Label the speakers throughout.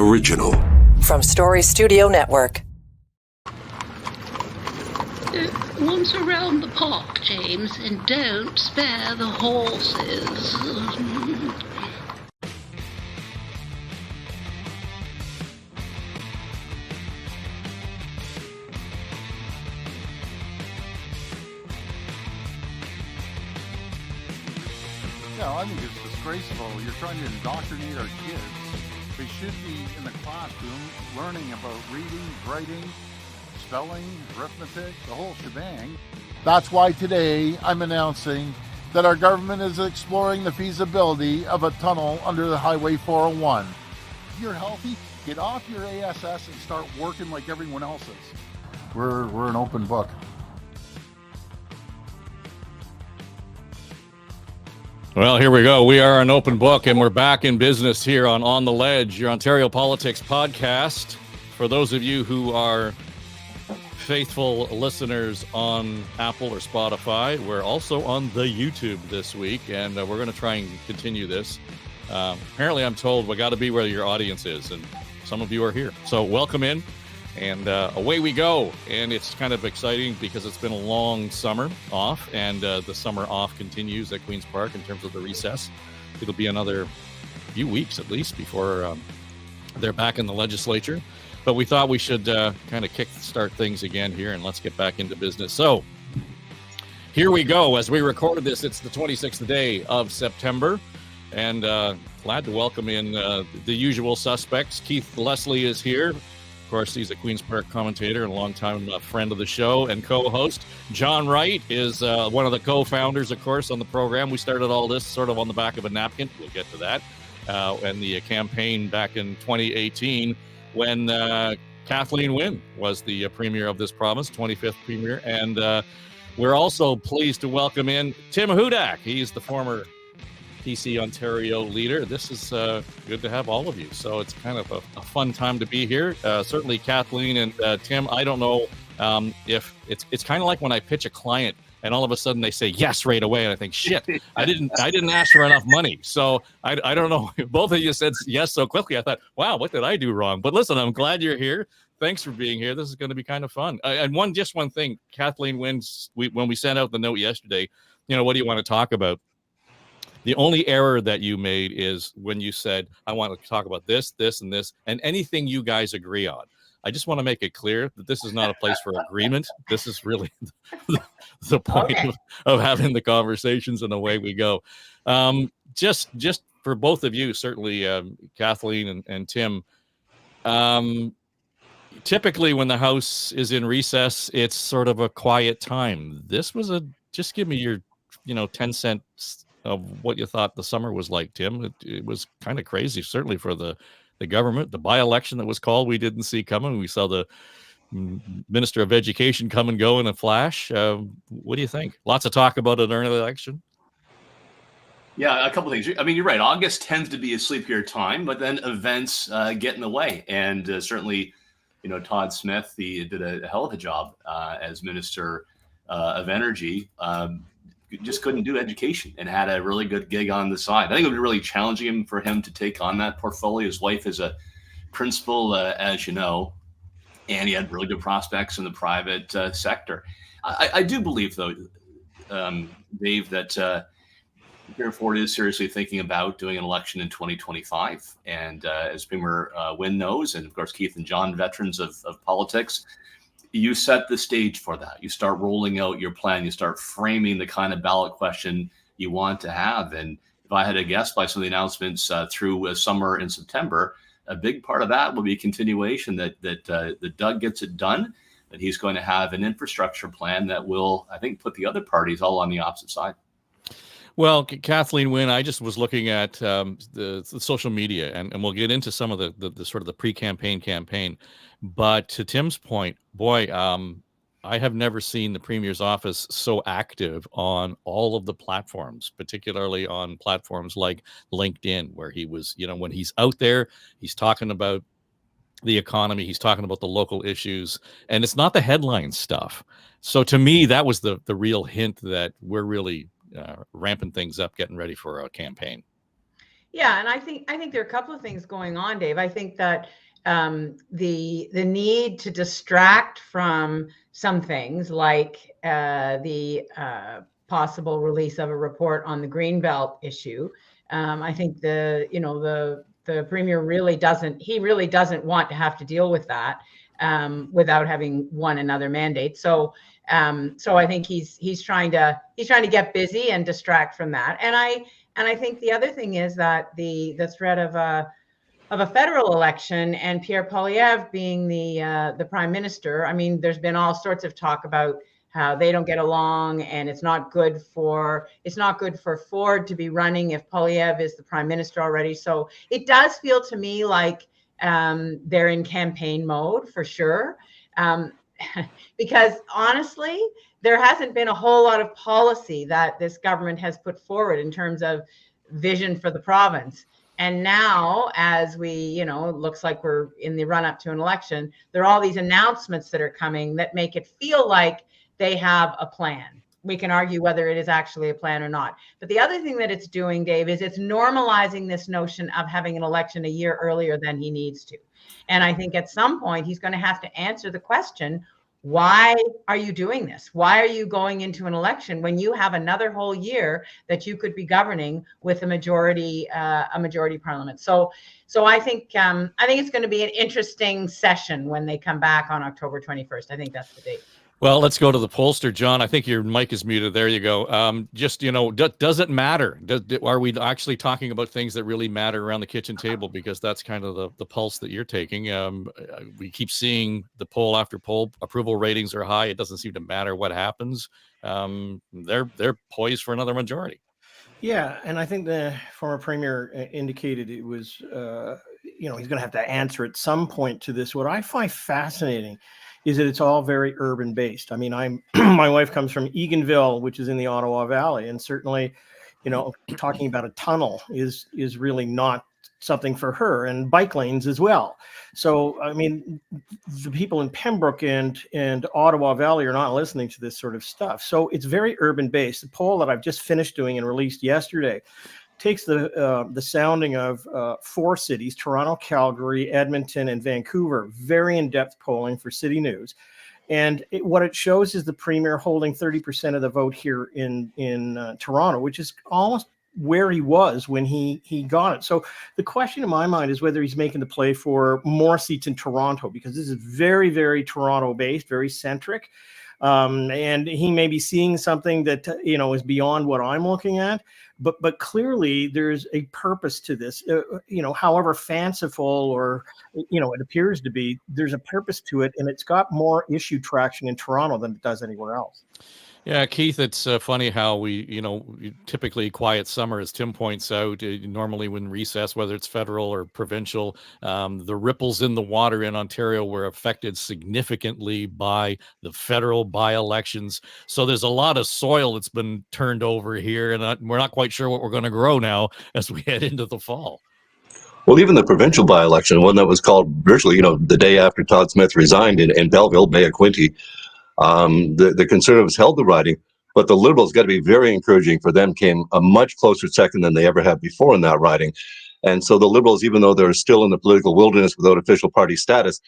Speaker 1: original.
Speaker 2: From Story Studio Network.
Speaker 3: Once around the park, James, and don't spare the horses.
Speaker 4: Yeah, I think it's disgraceful. You're trying to indoctrinate our kids. They should be in the classroom learning about reading, writing, spelling, arithmetic, the whole shebang. That's why today I'm announcing that our government is exploring the feasibility of a tunnel under the Highway 401. If you're healthy, get off your ASS and start working like everyone else is. We're an open book.
Speaker 5: Well, here we go. We are an open book, and we're back in business here on the Ledge, your Ontario Politics podcast. For those of you who are faithful listeners on Apple or Spotify, we're also on the YouTube this week, and we're going to try and continue this. Apparently, I'm told we got to be where your audience is, and some of you are here. So welcome in, and away we go. And it's kind of exciting because it's been a long summer off, and the summer off continues at Queen's Park in terms of the recess. It'll be another few weeks at least before they're back in the legislature. But we thought we should kind of kickstart things again here, and let's get back into business. So here we go. As we recorded this, it's the 26th day of September, and glad to welcome in the usual suspects. Keith Leslie is here. Of course, he's a Queen's Park commentator and a longtime friend of the show and co-host. John Wright is one of the co-founders, of course, on the program. We started all this sort of on the back of a napkin. We'll get to that. And the campaign back in 2018 when Kathleen Wynne was the premier of this province, 25th premier. And we're also pleased to welcome in Tim Hudak. He's the former P.C. Ontario leader. This is good to have all of you. So it's kind of a fun time to be here. Certainly Kathleen and Tim, I don't know if it's kind of like when I pitch a client and all of a sudden they say yes right away, and I think, shit, I didn't ask for enough money. So I don't know. Both of you said yes so quickly. I thought, wow, what did I do wrong? But listen, I'm glad you're here. Thanks for being here. This is going to be kind of fun. And one thing, Kathleen Wynne, when we sent out the note yesterday, what do you want to talk about? The only error that you made is when you said, I want to talk about this, this, and this, and anything you guys agree on. I just want to make it clear that this is not a place for agreement. This is really the point of having the conversations, and away we go. Just for both of you, certainly Kathleen and Tim, typically when the House is in recess, it's sort of a quiet time. This was just give me your 10 cents of what you thought the summer was like, Tim. It was kind of crazy, certainly for the government. The by-election that was called, we didn't see coming. We saw the Minister of Education come and go in a flash. What do you think? Lots of talk about an early election.
Speaker 6: Yeah, a couple of things. I mean, you're right. August tends to be a sleepier time, but then events get in the way. And certainly, Todd Smith, he did a hell of a job as Minister of Energy. Just couldn't do education and had a really good gig on the side. I think it would be really challenging for him to take on that portfolio. His wife is a principal, as you know, and he had really good prospects in the private sector. I do believe, though, Dave, that Premier Ford is seriously thinking about doing an election in 2025. And as Premier Wynne knows, and of course, Keith and John, veterans of politics, you set the stage for that. You start rolling out your plan. You start framing the kind of ballot question you want to have. And if I had to guess by some of the announcements through summer in September, a big part of that will be a continuation that Doug gets it done, that he's going to have an infrastructure plan that will, I think, put the other parties all on the opposite side.
Speaker 5: Well, Kathleen Wynne, I just was looking at the social media, and we'll get into some of the sort of the pre-campaign campaign. But to Tim's point, boy, I have never seen the Premier's office so active on all of the platforms, particularly on platforms like LinkedIn, where he was, when he's out there, he's talking about the economy, he's talking about the local issues, and it's not the headline stuff. So to me, that was the real hint that we're really ramping things up, getting ready for a campaign.
Speaker 1: Yeah, and I think there are a couple of things going on, Dave. I think that the need to distract from some things, like the possible release of a report on the Greenbelt issue. I think the premier really doesn't want to have to deal with that without having won another mandate. So I think he's trying to get busy and distract from that. And I think the other thing is that the threat of a federal election and Pierre Poilievre being the prime minister. I mean, there's been all sorts of talk about how they don't get along, and it's not good for Ford to be running if Poilievre is the prime minister already. So it does feel to me like they're in campaign mode for sure. Because honestly, there hasn't been a whole lot of policy that this government has put forward in terms of vision for the province. And now, as it looks like we're in the run up to an election, there are all these announcements that are coming that make it feel like they have a plan. We can argue whether it is actually a plan or not. But the other thing that it's doing, Dave, is it's normalizing this notion of having an election a year earlier than he needs to. And I think at some point he's going to have to answer the question, why are you doing this? Why are you going into an election when you have another whole year that you could be governing with a majority parliament? So I think it's going to be an interesting session when they come back on October 21st. I think that's the date.
Speaker 5: Well, let's go to the pollster, John. I think your mic is muted. There you go. Does it matter? Are we actually talking about things that really matter around the kitchen table? Because that's kind of the pulse that you're taking. We keep seeing the poll after poll. Approval ratings are high. It doesn't seem to matter what happens. They're poised for another majority.
Speaker 7: Yeah, and I think the former premier indicated it was, he's going to have to answer at some point to this. What I find fascinating is that it's all very urban based. I mean, my wife comes from Eganville, which is in the Ottawa Valley, and certainly, talking about a tunnel is really not something for her, and bike lanes as well. So, I mean, the people in Pembroke and Ottawa Valley are not listening to this sort of stuff. So it's very urban based. The poll that I've just finished doing and released yesterday takes the sounding of 4 cities, Toronto, Calgary, Edmonton, and Vancouver, very in-depth polling for City News. And what it shows is the premier holding 30% of the vote here in Toronto, which is almost where he was when he got it. So the question in my mind is whether he's making the play for more seats in Toronto, because this is very, very Toronto-based, very centric. And he may be seeing something that, is beyond what I'm looking at. But clearly there's a purpose to this, however fanciful or, it appears to be, there's a purpose to it, and it's got more issue traction in Toronto than it does anywhere else.
Speaker 5: Yeah, Keith, it's funny how we, typically quiet summer, as Tim points out, normally when recess, whether it's federal or provincial, the ripples in the water in Ontario were affected significantly by the federal by-elections. So there's a lot of soil that's been turned over here, and we're not quite sure what we're going to grow now as we head into the fall.
Speaker 8: Well, even the provincial by-election, one that was called virtually, the day after Todd Smith resigned in Belleville, Bay of Quinte, the Conservatives held the riding, but the Liberals, got to be very encouraging for them, came a much closer second than they ever have before in that riding. And so the Liberals, even though they're still in the political wilderness without official party status,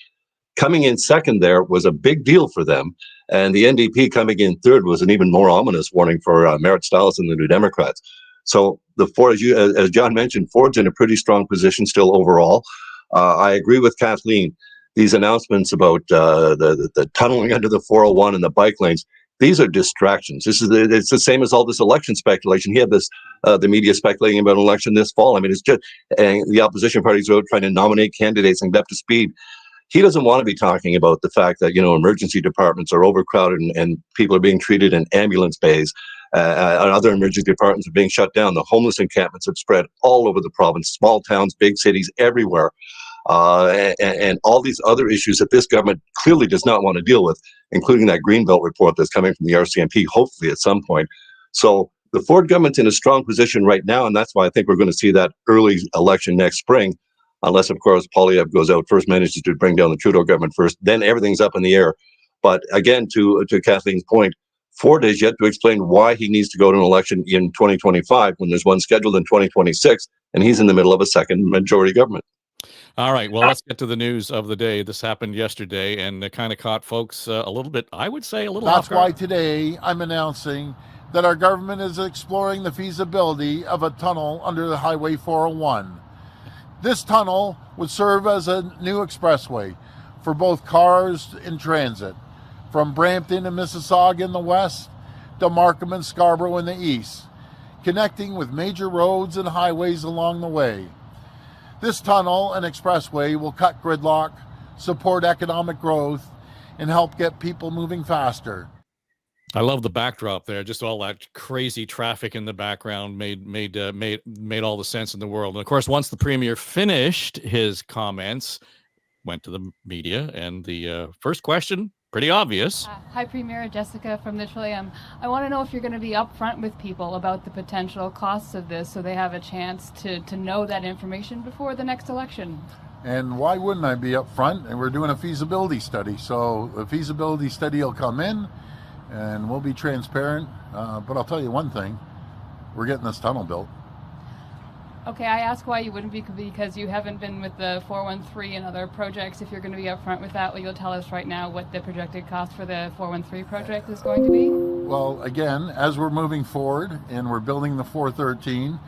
Speaker 8: coming in second there was a big deal for them. And the NDP coming in third was an even more ominous warning for Merritt Stiles and the New Democrats. So the Ford, as John mentioned, Ford's in a pretty strong position still overall. I agree with Kathleen. These announcements about the tunneling under the 401 and the bike lanes, these are distractions. It's the same as all this election speculation. He had this, the media speculating about an election this fall. I mean, it's just, and the opposition parties are trying to nominate candidates and get up to speed. He doesn't want to be talking about the fact that, emergency departments are overcrowded and people are being treated in ambulance bays. Other emergency departments are being shut down. The homeless encampments have spread all over the province, small towns, big cities, everywhere. And all these other issues that this government clearly does not want to deal with, including that Greenbelt report that's coming from the RCMP, hopefully at some point. So the Ford government's in a strong position right now, and that's why I think we're going to see that early election next spring, unless, of course, Poilievre goes out first, manages to bring down the Trudeau government first, then everything's up in the air. But again, to Kathleen's point, Ford has yet to explain why he needs to go to an election in 2025 when there's one scheduled in 2026. and he's in the middle of a second majority government.
Speaker 5: All right, well, let's get to the news of the day. This happened yesterday, and it kind of caught folks a little bit, I would say, a little off
Speaker 4: That's why
Speaker 5: guard.
Speaker 4: today I'm announcing that our government is exploring the feasibility of a tunnel under the Highway 401. This tunnel would serve as a new expressway for both cars in transit, from Brampton and Mississauga in the west to Markham and Scarborough in the east, connecting with major roads and highways along the way. This tunnel and expressway will cut gridlock, support economic growth, and help get people moving faster.
Speaker 5: I love the backdrop there. Just all that crazy traffic in the background made all the sense in the world. And of course, once the premier finished his comments, went to the media, and the first question, pretty obvious.
Speaker 9: Hi, Premier. Jessica from the Trillium. I want to know if you're going to be upfront with people about the potential costs of this so they have a chance to know that information before the next election.
Speaker 4: And why wouldn't I be up front? And we're doing a feasibility study. So the feasibility study will come in and we'll be transparent. But I'll tell you one thing, we're getting this tunnel built.
Speaker 9: Okay, I ask why you wouldn't be because you haven't been with the 413 and other projects. If you're going to be upfront with that, will you tell us right now what the projected cost for the 413 project is going to be?
Speaker 4: Well, again, as we're moving forward and we're building the 413,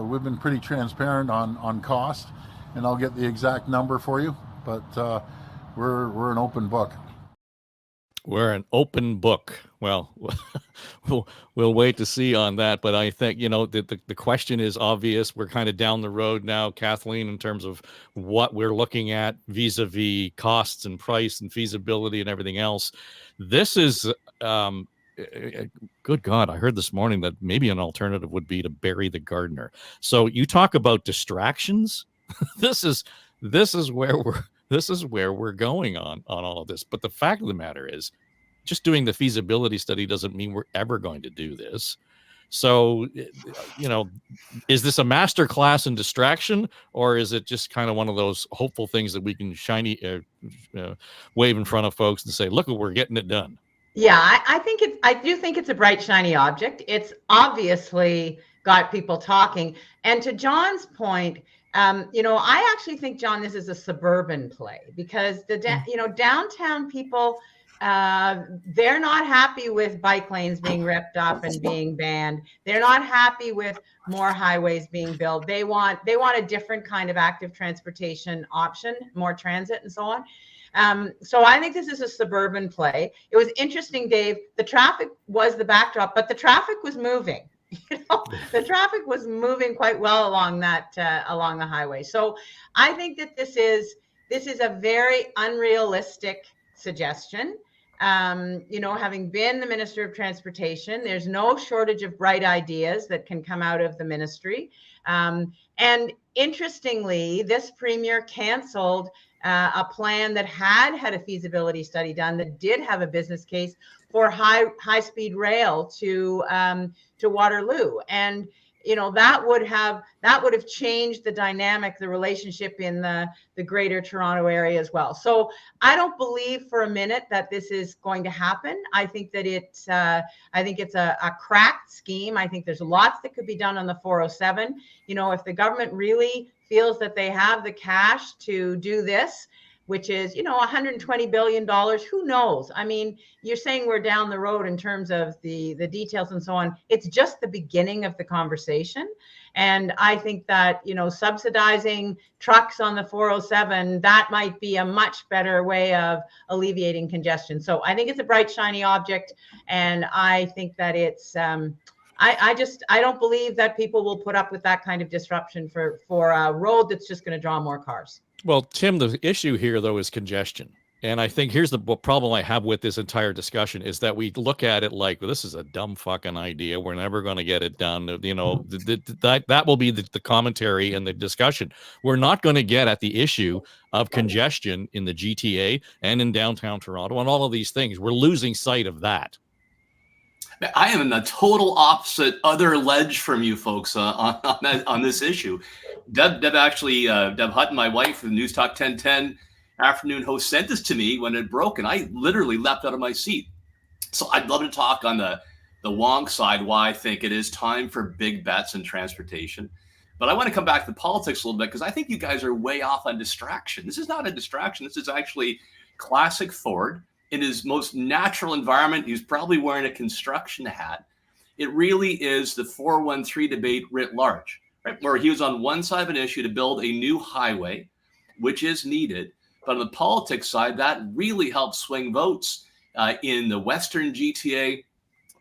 Speaker 4: we've been pretty transparent on cost, and I'll get the exact number for you. But we're an open book.
Speaker 5: We're an open book. Well, we'll wait to see on that. But I think, the question is obvious. We're kind of down the road now, Kathleen, in terms of what we're looking at vis-a-vis costs and price and feasibility and everything else. This is, good God, I heard this morning that maybe an alternative would be to bury the gardener. So you talk about distractions. This is where we're going on all of this. But the fact of the matter is, just doing the feasibility study doesn't mean we're ever going to do this. So, is this a master class in distraction, or is it just kind of one of those hopeful things that we can wave in front of folks and say, look, we're getting it done?
Speaker 1: Yeah, I do think it's a bright, shiny object. It's obviously got people talking. And to John's point, I actually think, John, this is a suburban play because downtown people, they're not happy with bike lanes being ripped up and being banned. They're not happy with more highways being built. They want a different kind of active transportation option, more transit and so on. So I think this is a suburban play. It was interesting, Dave. The traffic was the backdrop, but the traffic was moving. The traffic was moving quite well along the highway. So I think that this is a very unrealistic suggestion. Having been the Minister of Transportation, there's no shortage of bright ideas that can come out of the ministry. And interestingly, this premier canceled a plan that had a feasibility study done that did have a business case for high-speed rail to Waterloo. And that would have changed the dynamic, the relationship in the greater Toronto area as well. So I don't believe for a minute that this is going to happen. I think that it's a cracked scheme. I think there's lots that could be done on the 407. If the government really feels that they have the cash to do this, which is, $120 billion, who knows? I mean, you're saying we're down the road in terms of the details and so on. It's just the beginning of the conversation. And I think that, subsidizing trucks on the 407, that might be a much better way of alleviating congestion. So I think it's a bright, shiny object. And I think that it's, I don't believe that people will put up with that kind of disruption for a road that's just going to draw more cars.
Speaker 5: Well, Tim, the issue here, though, is congestion. And I think here's the problem I have with this entire discussion is that we look at it like, well, this is a dumb fucking idea. We're never going to get it done. That will be the commentary and the discussion. We're not going to get at the issue of congestion in the GTA and in downtown Toronto and all of these things. We're losing sight of that.
Speaker 6: I am in the total opposite other ledge from you folks on this issue. Deb Hutton, my wife, the News Talk 1010 afternoon host, sent this to me when it broke, and I literally leapt out of my seat. So I'd love to talk on the Wong side, why I think it is time for big bets in transportation. But I want to come back to the politics a little bit because I think you guys are way off on distraction. This is not a distraction. This is actually classic Ford in his most natural environment. He's probably wearing a construction hat. It really is the 413 debate writ large, right? Where he was on one side of an issue to build a new highway, which is needed. But on the politics side, that really helped swing votes in the Western GTA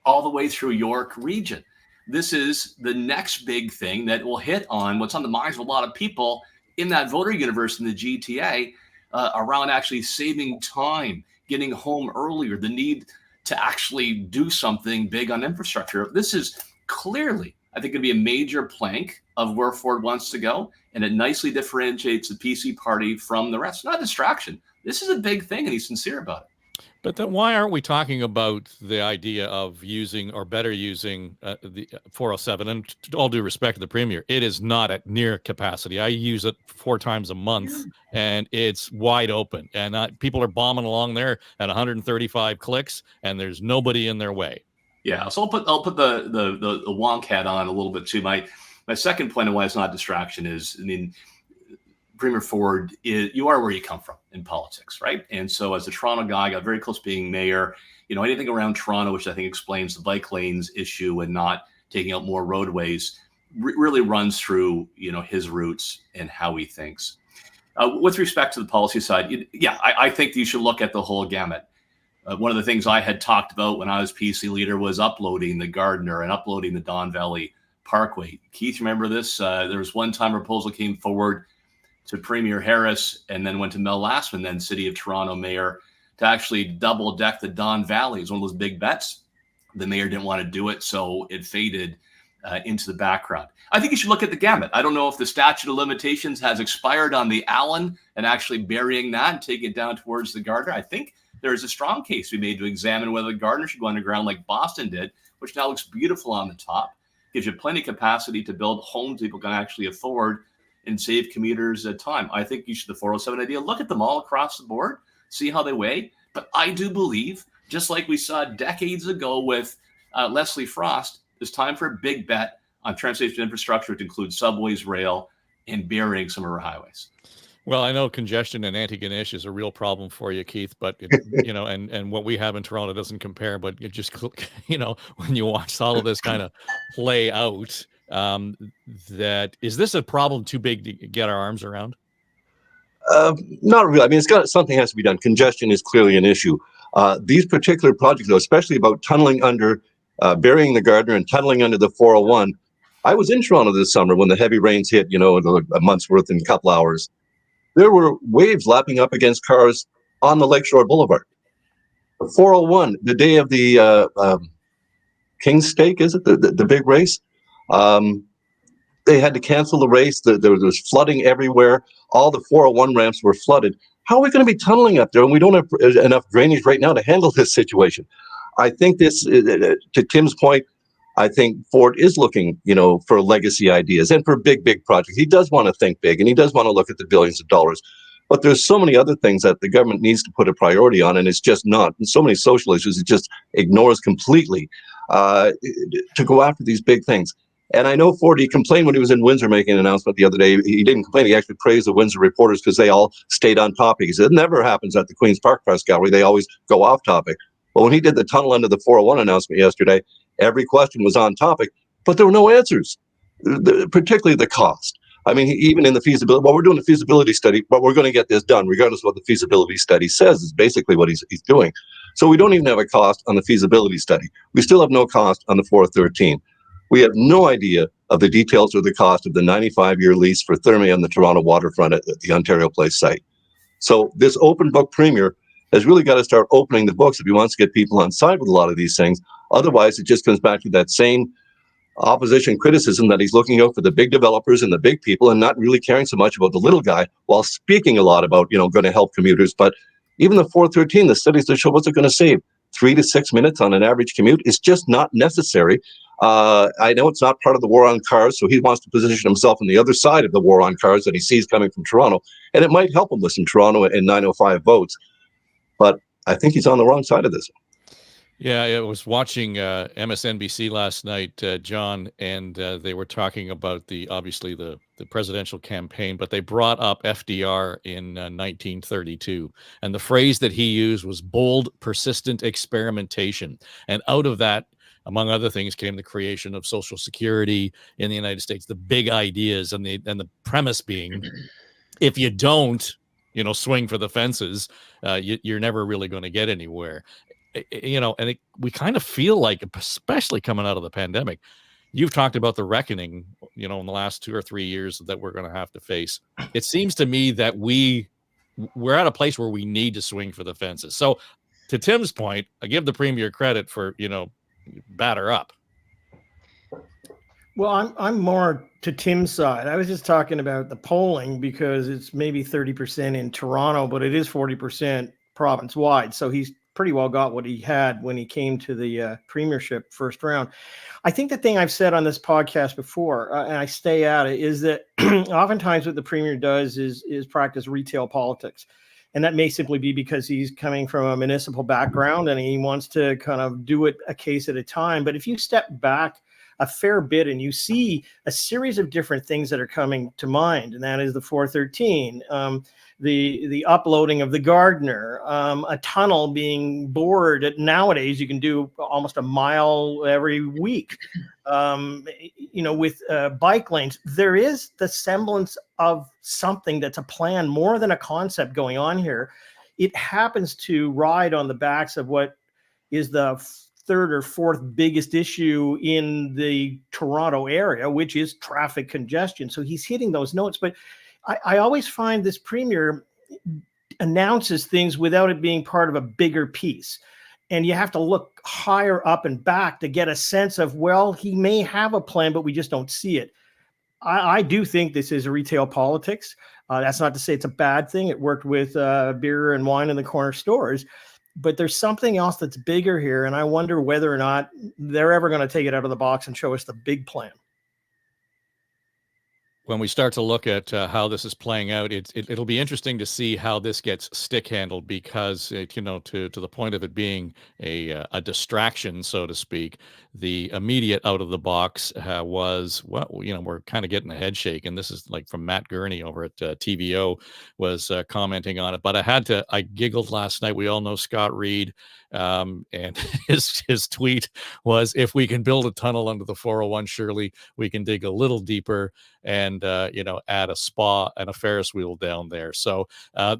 Speaker 6: all the way through York region. This is the next big thing that will hit on what's on the minds of a lot of people in that voter universe in the GTA around actually saving time, getting home earlier, the need to actually do something big on infrastructure. This is clearly, I think, going to be a major plank of where Ford wants to go, and it nicely differentiates the PC party from the rest. Not a distraction. This is a big thing, and he's sincere about it.
Speaker 5: But then why aren't we talking about the idea of using or better using the 407? And to all due respect to the Premier, it is not at near capacity. I use it 4 times a month, and it's wide open. And people are bombing along there at 135 clicks, and there's nobody in their way.
Speaker 6: Yeah, so I'll put the wonk hat on a little bit too. My second point on why it's not a distraction is, I mean, Premier Ford, you are where you come from in politics, right? And so as a Toronto guy, I got very close to being mayor. You know, anything around Toronto, which I think explains the bike lanes issue and not taking out more roadways, really runs through, you know, his roots and how he thinks. With respect to the policy side, I think you should look at the whole gamut. One of the things I had talked about when I was PC leader was uploading the Gardiner and uploading the Don Valley Parkway. Keith, remember this? There was one time a proposal came forward to Premier Harris and then went to Mel Lastman, then City of Toronto mayor, to actually double deck the Don Valley. It was one of those big bets. The mayor didn't want to do it, so it faded into the background. I think you should look at the gamut. I don't know if the statute of limitations has expired on the Allen and actually burying that and taking it down towards the Gardiner. I think there is a strong case to be made to examine whether the Gardiner should go underground like Boston did, which now looks beautiful on the top, gives you plenty of capacity to build homes people can actually afford and save commuters time. I think you should, the 407 idea, look at them all across the board, see how they weigh. But I do believe, just like we saw decades ago with Leslie Frost, it's time for a big bet on transportation infrastructure to include subways, rail, and burying some of our highways.
Speaker 5: Well, I know congestion in Antigonish is a real problem for you, Keith, but you know, and what we have in Toronto doesn't compare. But it just, you know, when you watch all of this kind of play out, that is this a problem too big to get our arms around?
Speaker 8: Not really. I mean, something has to be done. Congestion is clearly an issue. These particular projects, though, especially about tunneling under, burying the Gardiner and tunneling under the 401. I was in Toronto this summer when the heavy rains hit, you know, a month's worth in a couple hours. There were waves lapping up against cars on the Lakeshore Boulevard. The 401, the day of the King's Stake, is it? The big race? They had to cancel the race. There was flooding everywhere. All the 401 ramps were flooded. How are we going to be tunneling up there? And we don't have enough drainage right now to handle this situation. I think this, to Tim's point, I think Ford is looking, you know, for legacy ideas and for big projects. He does want to think big, and he does want to look at the billions of dollars. But there's so many other things that the government needs to put a priority on, and it's just not. And so many social issues it just ignores completely to go after these big things. And I know Ford, he complained when he was in Windsor making an announcement the other day. He didn't complain. He actually praised the Windsor reporters because they all stayed on topic. He said, it never happens at the Queen's Park Press Gallery. They always go off topic. But when he did the tunnel under the 401 announcement yesterday, every question was on topic, but there were no answers, particularly the cost. I mean, even in the feasibility, well, we're doing a feasibility study, but we're going to get this done regardless of what the feasibility study says, is basically what he's doing. So we don't even have a cost on the feasibility study. We still have no cost on the 413. We have no idea of the details or the cost of the 95-year lease for Therme on the Toronto waterfront at the Ontario Place site. So this open book Premier has really got to start opening the books if he wants to get people on side with a lot of these things. Otherwise, it just comes back to that same opposition criticism that he's looking out for the big developers and the big people and not really caring so much about the little guy, while speaking a lot about, you know, going to help commuters. But even the 413, the studies that show what's it going to save? 3 to 6 minutes on an average commute is just not necessary. I know it's not part of the war on cars, so he wants to position himself on the other side of the war on cars that he sees coming from Toronto, and it might help him with some Toronto and 905 votes. But I think he's on the wrong side of this.
Speaker 5: Yeah, I was watching MSNBC last night, John, and they were talking about obviously the presidential campaign, but they brought up FDR in 1932, and the phrase that he used was bold, persistent experimentation, and out of that, among other things, came the creation of Social Security in the United States. The big ideas and the premise being, if you don't, swing for the fences, you're never really going to get anywhere. And we kind of feel like, especially coming out of the pandemic, you've talked about the reckoning, in the last 2 or 3 years that we're going to have to face. It seems to me that we're at a place where we need to swing for the fences. So to Tim's point, I give the Premier credit for, batter up.
Speaker 7: Well, I'm more to Tim's side. I was just talking about the polling because it's maybe 30% in Toronto, but it is 40% province wide. So he's pretty well got what he had when he came to the premiership first round. I think the thing I've said on this podcast before, and I stay at it, is that oftentimes what the premier does is practice retail politics. And that may simply be because he's coming from a municipal background and he wants to kind of do it a case at a time. But if you step back a fair bit and you see a series of different things that are coming to mind, and that is the 413, the uploading of the Gardner, a tunnel being bored. Nowadays, you can do almost a mile every week. With bike lanes, there is the semblance of something that's a plan more than a concept going on here. It happens to ride on the backs of what is the third or fourth biggest issue in the Toronto area, which is traffic congestion. So he's hitting those notes. But I always find this premier announces things without it being part of a bigger piece. And you have to look higher up and back to get a sense of, well, he may have a plan, but we just don't see it. I do think this is retail politics. That's not to say it's a bad thing. It worked with beer and wine in the corner stores. But there's something else that's bigger here. And I wonder whether or not they're ever going to take it out of the box and show us the big plan.
Speaker 5: When we start to look at how this is playing out, it'll be interesting to see how this gets stick handled, because to the point of it being a distraction, so to speak, the immediate out of the box was, we're kind of getting a head shake, and this is like from Matt Gurney over at TVO was commenting on it. But I giggled last night. We all know Scott Reed, and his tweet was, if we can build a tunnel under the 401, surely we can dig a little deeper and add a spa and a Ferris wheel down there. So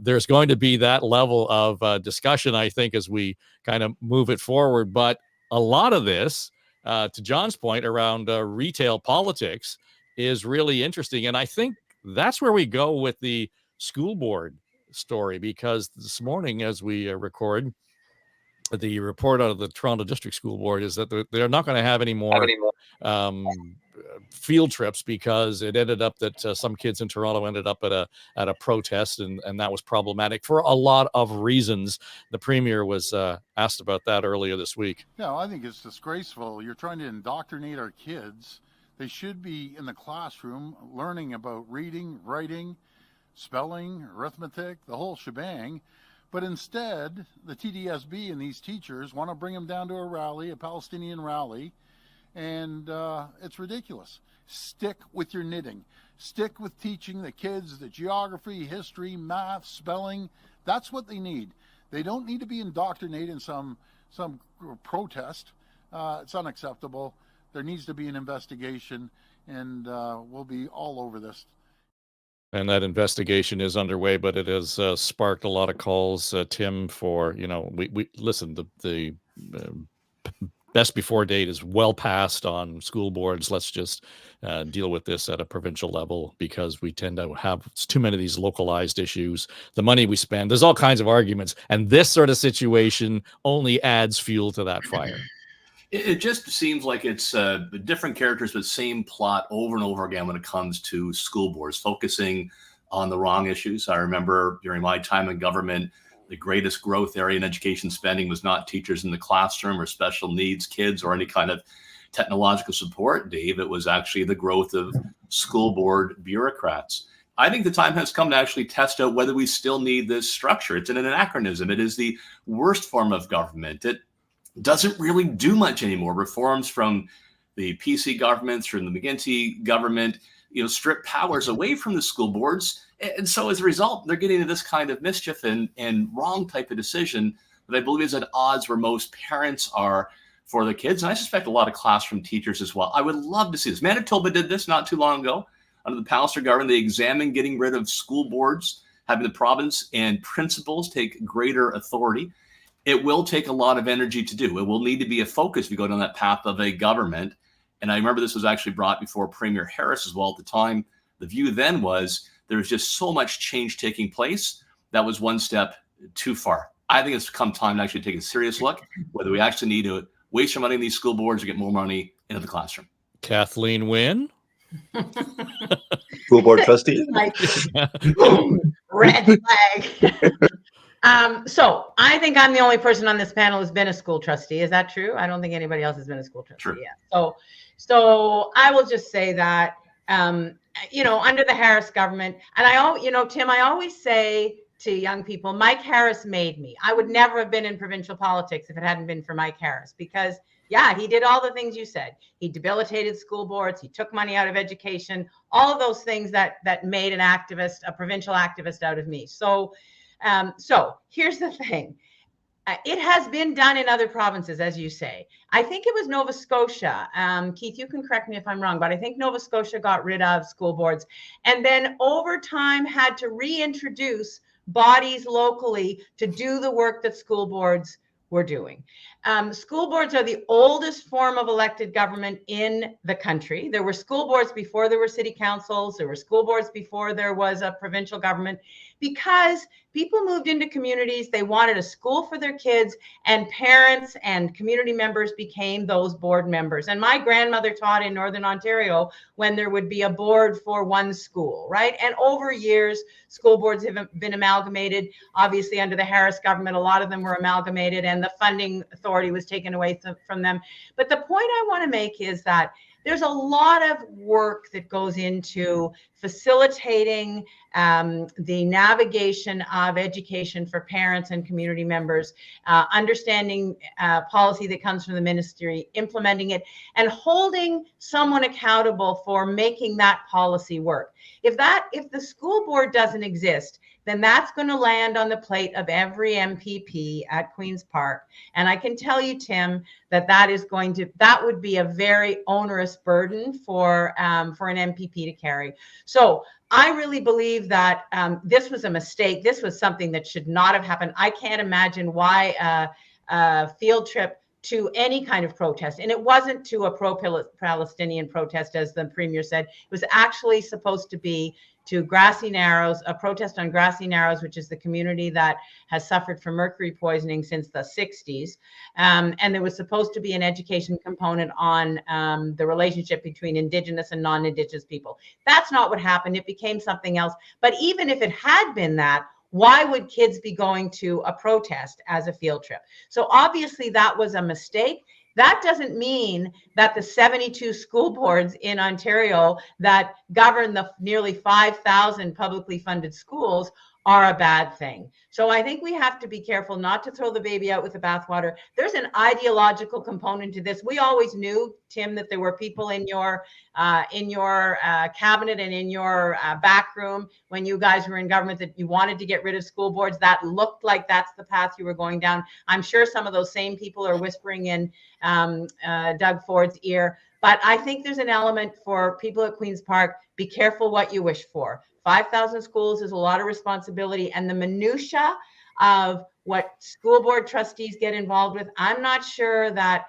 Speaker 5: there's going to be that level of discussion, I think, as we kind of move it forward. But a lot of this, to John's point around retail politics, is really interesting. And I think that's where we go with the school board story, because this morning, as we record, the report out of the Toronto District School Board is that they're not going to have any more field trips, because it ended up that some kids in Toronto ended up at a protest, and that was problematic for a lot of reasons. The premier was asked about that earlier this week.
Speaker 4: Yeah, I think it's disgraceful. You're trying to indoctrinate our kids. They should be in the classroom learning about reading, writing, spelling, arithmetic, the whole shebang. But instead, the TDSB and these teachers want to bring them down to a rally, a Palestinian rally, and it's ridiculous. Stick with your knitting. Stick with teaching the kids the geography, history, math, spelling. That's what they need. They don't need to be indoctrinated in some protest. It's unacceptable. There needs to be an investigation, and we'll be all over this.
Speaker 5: And that investigation is underway, but it has sparked a lot of calls, Tim, for, we listen, the best before date is well past on school boards. Let's just deal with this at a provincial level, because we tend to have too many of these localized issues. The money we spend, there's all kinds of arguments. And this sort of situation only adds fuel to that fire.
Speaker 6: It just seems like it's different characters, but same plot over and over again when it comes to school boards, focusing on the wrong issues. I remember during my time in government, the greatest growth area in education spending was not teachers in the classroom or special needs kids or any kind of technological support, Dave. It was actually the growth of school board bureaucrats. I think the time has come to actually test out whether we still need this structure. It's an anachronism. It is the worst form of government. doesn't really do much anymore. Reforms from the PC governments, from the McGuinty government, strip powers away from the school boards. And so as a result, they're getting into this kind of mischief and wrong type of decision that I believe is at odds where most parents are for the kids. And I suspect a lot of classroom teachers as well. I would love to see this. Manitoba did this not too long ago. Under the pollster government, they examined getting rid of school boards, having the province and principals take greater authority. It will take a lot of energy to do. It will need to be a focus if you go down that path of a government. And I remember this was actually brought before Premier Harris as well at the time. The view then was there was just so much change taking place. That was one step too far. I think it's come time to actually take a serious look whether we actually need to waste our money in these school boards or get more money into the classroom.
Speaker 5: Kathleen Wynne.
Speaker 8: School board trustee.
Speaker 1: Like, boom, red flag. So I think I'm the only person on this panel who's been a school trustee. Is that true? I don't think anybody else has been a school trustee yet. So I will just say that, under the Harris government, and Tim, I always say to young people, Mike Harris made me. I would never have been in provincial politics if it hadn't been for Mike Harris, because he did all the things you said. He debilitated school boards. He took money out of education, all of those things that made a provincial activist out of me. So here's the thing. It has been done in other provinces, as you say. I think it was Nova Scotia. Keith, you can correct me if I'm wrong, but I think Nova Scotia got rid of school boards and then over time had to reintroduce bodies locally to do the work that school boards were doing. School boards are the oldest form of elected government in the country. There were school boards before there were city councils. There were school boards before there was a provincial government, because people moved into communities. They wanted a school for their kids, and parents and community members became those board members. And my grandmother taught in Northern Ontario when there would be a board for one school, right? And over years, school boards have been amalgamated. Obviously, under the Harris government, a lot of them were amalgamated and the funding authority was taken away from them. But the point I want to make is that there's a lot of work that goes into facilitating the navigation of education for parents and community members, understanding policy that comes from the ministry, implementing it, and holding someone accountable for making that policy work. If the school board doesn't exist, then that's going to land on the plate of every MPP at Queen's Park. And I can tell you, Tim, that would be a very onerous burden for an MPP to carry. So I really believe that this was a mistake. This was something that should not have happened. I can't imagine why a field trip to any kind of protest, and it wasn't to a pro-Palestinian protest, as the Premier said. It was actually supposed to be to Grassy Narrows, a protest on Grassy Narrows, which is the community that has suffered from mercury poisoning since the 60s. And there was supposed to be an education component on the relationship between Indigenous and non-Indigenous people. That's not what happened. It became something else. But even if it had been that, why would kids be going to a protest as a field trip? So obviously that was a mistake. That doesn't mean that the 72 school boards in Ontario that govern the nearly 5,000 publicly funded schools are a bad thing. So I think we have to be careful not to throw the baby out with the bathwater. There's an ideological component to this. We always knew, Tim, that there were people in your cabinet and in your back room when you guys were in government that you wanted to get rid of school boards. That looked like that's the path you were going down. I'm sure some of those same people are whispering in Doug Ford's ear. But I think there's an element for people at Queen's Park. Be careful what you wish for. 5,000 schools is a lot of responsibility, and the minutia of what school board trustees get involved with, I'm not sure that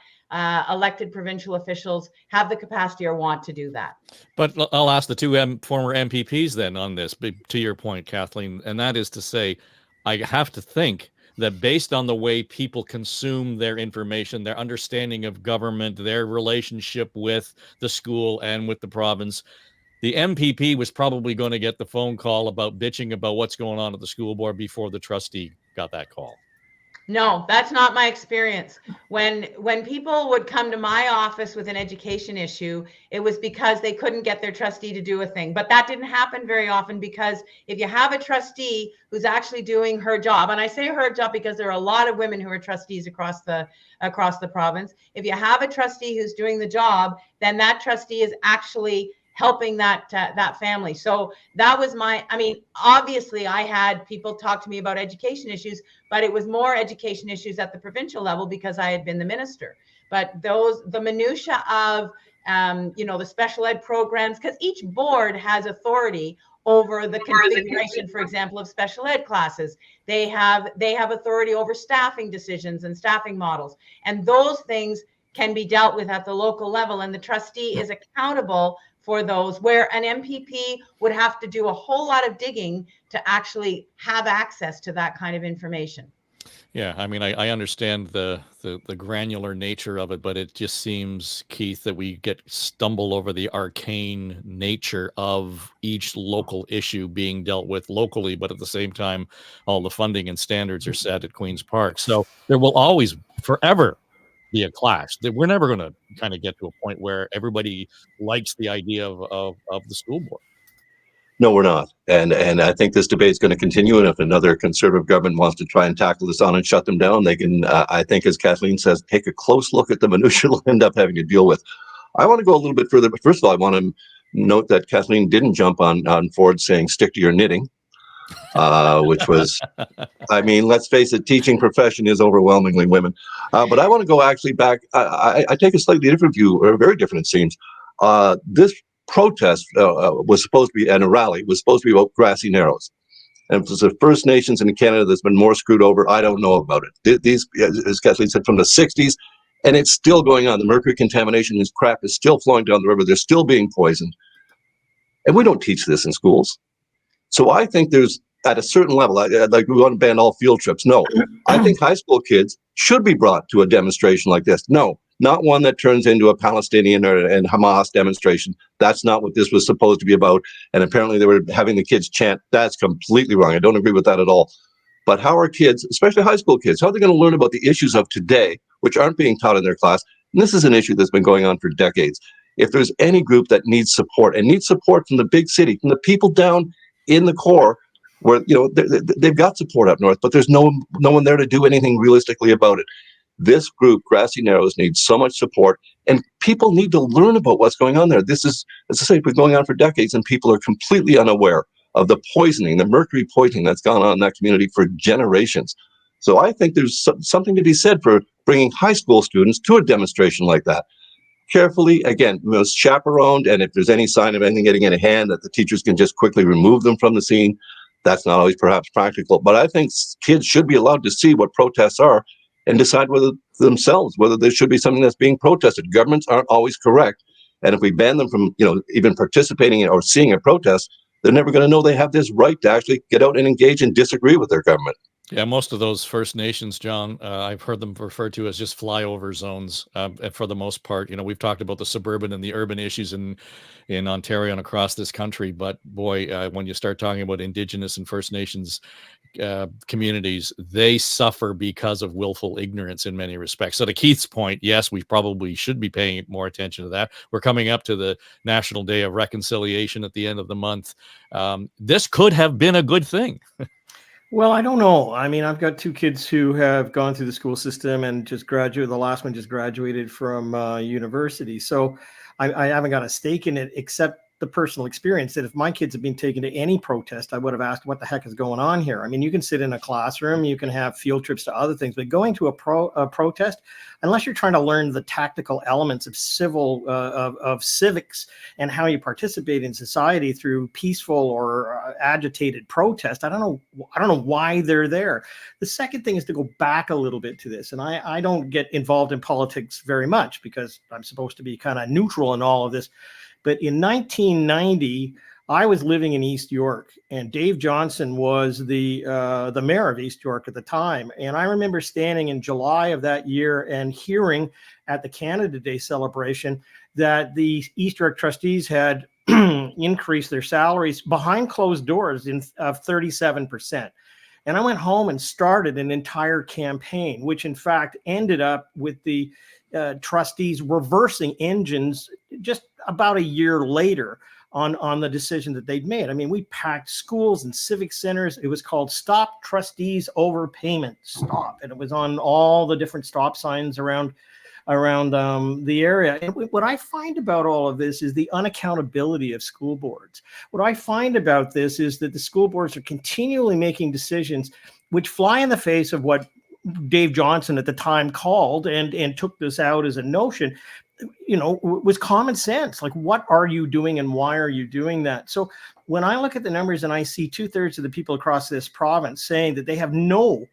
Speaker 1: elected provincial officials have the capacity or want to do that.
Speaker 5: But I'll ask the two former MPPs then on this, to your point, Kathleen, and that is to say, I have to think that based on the way people consume their information, their understanding of government, their relationship with the school and with the province, the MPP was probably going to get the phone call about bitching about what's going on at the school board before the trustee got that call.
Speaker 1: No, that's not my experience. When people would come to my office with an education issue, it was because they couldn't get their trustee to do a thing. But that didn't happen very often, because if you have a trustee who's actually doing her job, and I say her job because there are a lot of women who are trustees across the province. If you have a trustee who's doing the job, then that trustee is actually helping that family. So that was I mean, obviously I had people talk to me about education issues, but it was more education issues at the provincial level because I had been the minister. But the minutia of the special ed programs, because each board has authority over the configuration, for example, of special ed classes. They have authority over staffing decisions and staffing models, and those things can be dealt with at the local level, and the trustee is accountable for those, where an MPP would have to do a whole lot of digging to actually have access to that kind of information.
Speaker 5: Yeah, I mean, I understand the granular nature of it, but it just seems, Keith, that we stumble over the arcane nature of each local issue being dealt with locally, but at the same time, all the funding and standards are set at Queen's Park. So there will always, forever, be a clash. That we're never going to kind of get to a point where everybody likes the idea of the school board.
Speaker 8: No, we're not. And I think this debate is going to continue. And if another Conservative government wants to try and tackle this on and shut them down, they can, I think, as Kathleen says, take a close look at the minutiae they'll end up having to deal with. I want to go a little bit further. But first of all, I want to note that Kathleen didn't jump on Ford saying stick to your knitting, which was, I mean, let's face it, teaching profession is overwhelmingly women. But I want to go actually back. I take a slightly different view, or very different, it seems. This protest was supposed to be, and a rally was supposed to be about Grassy Narrows. And if it's the First Nations in Canada that's been more screwed over, I don't know about it. These, as Kathleen said, from the 60s, and it's still going on. The mercury contamination, this crap is still flowing down the river. They're still being poisoned. And we don't teach this in schools. So I think there's, at a certain level, like we want to ban all field trips. No, I think high school kids should be brought to a demonstration like this. No, not one that turns into a Palestinian and Hamas demonstration. That's not what this was supposed to be about. And apparently they were having the kids chant. That's completely wrong. I don't agree with that at all. But how are kids, especially high school kids, how are they going to learn about the issues of today, which aren't being taught in their class? And this is an issue that's been going on for decades. If there's any group that needs support, and needs support from the big city, from the people down in the core, where they've got support up north, but there's no one there to do anything realistically about it. This group, Grassy Narrows, needs so much support, and people need to learn about what's going on there. This is, as I say, been going on for decades, and people are completely unaware of the poisoning, the mercury poisoning that's gone on in that community for generations. So I think there's something to be said for bringing high school students to a demonstration like that. Carefully, again, chaperoned, and if there's any sign of anything getting in a hand, that the teachers can just quickly remove them from the scene. That's not always perhaps practical, but I think kids should be allowed to see what protests are and decide whether there should be something that's being protested. Governments aren't always correct. And if we ban them from, even participating in or seeing a protest, they're never going to know they have this right to actually get out and engage and disagree with their government.
Speaker 5: Yeah, most of those First Nations, John, I've heard them referred to as just flyover zones for the most part. We've talked about the suburban and the urban issues in Ontario and across this country. But boy, when you start talking about Indigenous and First Nations communities, they suffer because of willful ignorance in many respects. So to Keith's point, yes, we probably should be paying more attention to that. We're coming up to the National Day of Reconciliation at the end of the month. This could have been a good thing.
Speaker 7: Well, I don't know. I mean, I've got two kids who have gone through the school system and just graduated. The last one just graduated from university. So I haven't got a stake in it, except the personal experience that if my kids had been taken to any protest, I would have asked what the heck is going on here. I mean, you can sit in a classroom, you can have field trips to other things, but going to a protest, unless you're trying to learn the tactical elements of civics and how you participate in society through peaceful or agitated protest, I don't know why they're there. The second thing is to go back a little bit to this, and I don't get involved in politics very much because I'm supposed to be kind of neutral in all of this. But in 1990, I was living in East York, and Dave Johnson was the mayor of East York at the time. And I remember standing in July of that year and hearing at the Canada Day celebration that the East York trustees had increased their salaries behind closed doors of 37%. And I went home and started an entire campaign, which in fact ended up with the trustees reversing engines just about a year later on the decision that they'd made. I mean, we packed schools and civic centers. It was called Stop Trustees Overpayment. Stop. And it was on all the different stop signs around the area. And what I find about all of this is the unaccountability of school boards. What I find about this is that the school boards are continually making decisions which fly in the face of what Dave Johnson at the time called and took this out as a notion, was common sense. Like, what are you doing and why are you doing that? So when I look at the numbers and I see 2/3 of the people across this province saying that they have no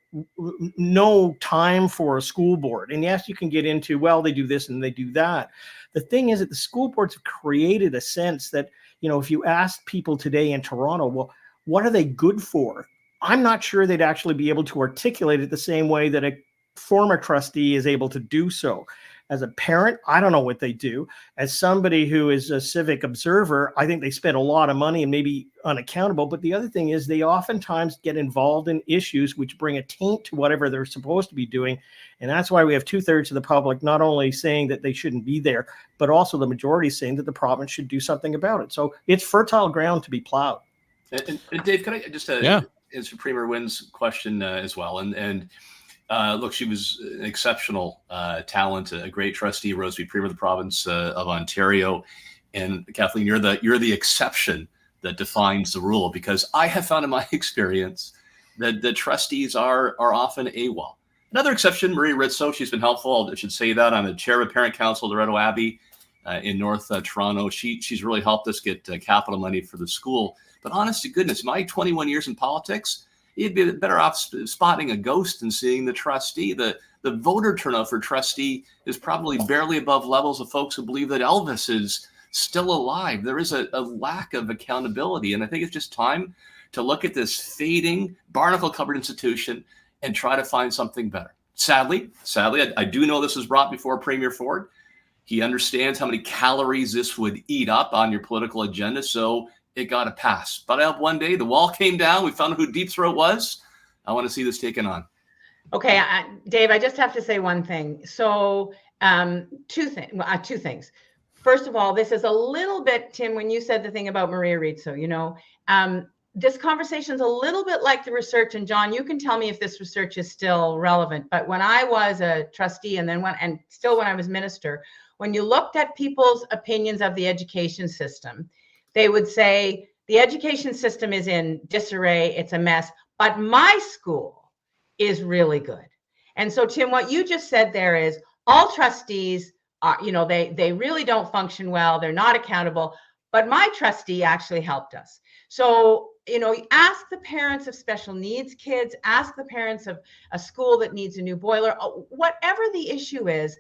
Speaker 7: time for a school board, and yes, you can get into, well, they do this and they do that. The thing is that the school boards have created a sense that, if you ask people today in Toronto, well, what are they good for? I'm not sure they'd actually be able to articulate it the same way that a former trustee is able to do so. As a parent, I don't know what they do. As somebody who is a civic observer, I think they spend a lot of money and maybe unaccountable. But the other thing is they oftentimes get involved in issues which bring a taint to whatever they're supposed to be doing. And that's why we have 2/3 of the public not only saying that they shouldn't be there, but also the majority saying that the province should do something about it. So it's fertile ground to be plowed.
Speaker 6: And Dave, can I just answer Premier Wynne's question as well? Look, she was an exceptional talent, a great trustee, rose to be Premier of the province of Ontario. And Kathleen, you're the exception that defines the rule, because I have found in my experience that the trustees are often AWOL. Another exception, Marie Ritso, she's been helpful. I should say that. I'm the chair of Parent Council, Loretto Abbey in North Toronto. She's really helped us get capital money for the school. But honest to goodness, my 21 years in politics, you'd be better off spotting a ghost than seeing the trustee. The voter turnout for trustee is probably barely above levels of folks who believe that Elvis is still alive. There is a lack of accountability. And I think it's just time to look at this fading, barnacle-covered institution and try to find something better. Sadly, I do know this was brought before Premier Ford. He understands how many calories this would eat up on your political agenda, so it got a pass. But I hope one day the wall came down. We found out who Deep Throat was. I want to see this taken on.
Speaker 1: Okay, Dave, I just have to say one thing. So two things. First of all, this is a little bit, Tim, when you said the thing about Maria Rizzo, this conversation is a little bit like the research, and John, you can tell me if this research is still relevant. But when I was a trustee and then when I was minister, when you looked at people's opinions of the education system, they would say the education system is in disarray, it's a mess, but my school is really good. And so, Tim, what you just said there is all trustees are, they really don't function well, they're not accountable, but my trustee actually helped us. So, ask the parents of special needs kids, ask the parents of a school that needs a new boiler, whatever the issue is.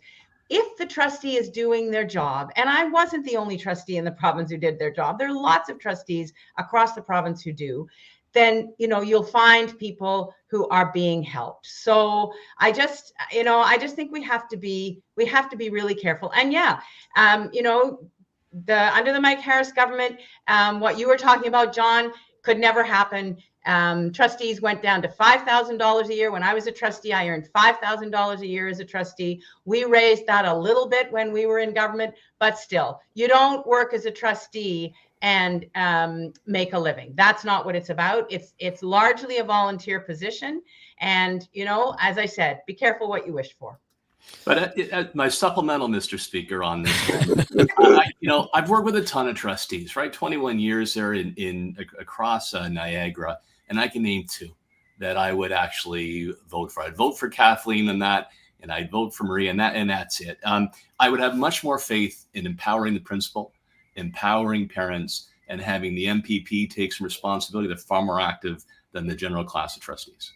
Speaker 1: If the trustee is doing their job, and I wasn't the only trustee in the province who did their job, there are lots of trustees across the province who do, then, you'll find people who are being helped. So I just think we have to be really careful. And the under the Mike Harris government, what you were talking about, John, could never happen. Trustees went down to $5,000 a year. When I was a trustee, I earned $5,000 a year as a trustee. We raised that a little bit when we were in government, but still, you don't work as a trustee and make a living. That's not what it's about. It's largely a volunteer position. And, as I said, be careful what you wish for.
Speaker 6: But my supplemental, Mr. Speaker, on this, I've worked with a ton of trustees, right? 21 years there in across Niagara, and I can name two that I would actually vote for. I'd vote for Kathleen and I'd vote for Maria, and that's it. I would have much more faith in empowering the principal, empowering parents, and having the MPP take some responsibility. They're far more active than the general class of trustees.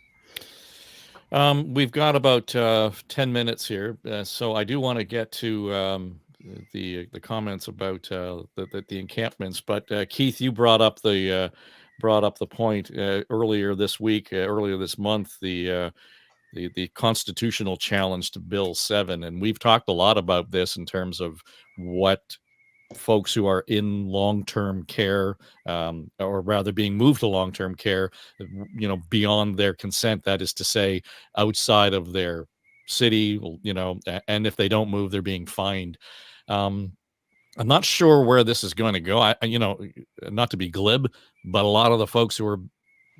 Speaker 5: We've got about 10 minutes here, so I do want to get to the comments about the encampments. But Keith, you brought up the point earlier this month, the constitutional challenge to Bill 7, and we've talked a lot about this in terms of what folks who are in long-term care, or rather being moved to long-term care, beyond their consent. That is to say, outside of their city, and if they don't move, they're being fined. I'm not sure where this is going to go. Not to be glib, but a lot of the folks who are